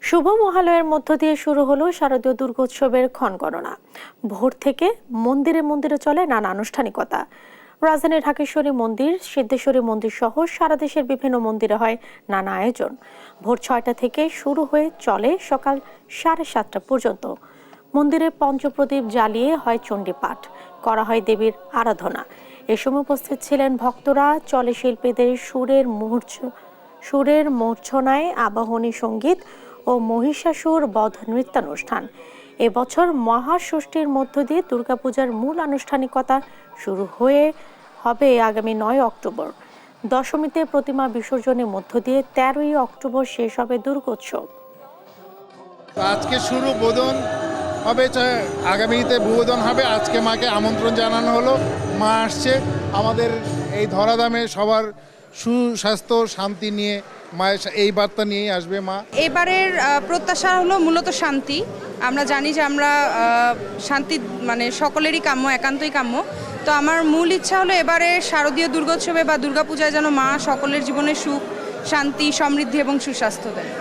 শুভ মহালয়ের মধ্য দিয়ে শুরু হলো শারদীয় দুর্গোৎসবের ক্ষণগণনা। ভোর থেকে মন্দিরে মন্দিরে চলে নানা আনুষ্ঠানিকতা। রাজধানীর ঢাকেশ্বরী মন্দির, সিদ্ধেশ্বরী মন্দির সহ সারা দেশের বিভিন্ন মন্দিরে হয় নানা আয়োজন। ভোর 6টা থেকে শুরু হয়ে চলে সকাল 7:30 পর্যন্ত। মন্দিরে পঞ্চপ্রদীপ জ্বালিয়ে হয় চণ্ডী পাঠ, করা হয় দেবীর আরাধনা। এ সময় উপস্থিত ছিলেন ভক্তরা। চলে শিল্পীদের সুরের মূর্ছনায় আবাহনী সঙ্গীত ও মহিষাসুর বধ নৃত্যানুষ্ঠান। এবছর মহাষষ্ঠীর মধ্য দিয়ে দুর্গাপূজার মূল আনুষ্ঠানিকতা শুরু হবে আগামী 9 অক্টোবর। দশমীতে প্রতিমা বিসর্জনের মধ্য দিয়ে 13ই অক্টোবর শেষ হবে দুর্গোৎসব। আজকে শুরু বোধন হবে, আগামীতে ভূবোধন হবে। আজকে মাকে আমন্ত্রণ জানানো হলো, মা আসছে আমাদের এই ধরাধামে সবার সুস্বাস্থ্য শান্তি নিয়ে, মায়ের এই বার্তা নিয়েই আসবে মা। এবারের প্রত্যাশা হলো মূলত শান্তি। আমরা জানি যে আমরা শান্তি মানে সকলেরই কাম্য, একান্তই কাম্য। তো আমার মূল ইচ্ছা হলো এবারে শারদীয় দুর্গোৎসবে বা দুর্গাপূজায় যেন মা সকলের জীবনে সুখ, শান্তি, সমৃদ্ধি এবং সুস্বাস্থ্য দেয়।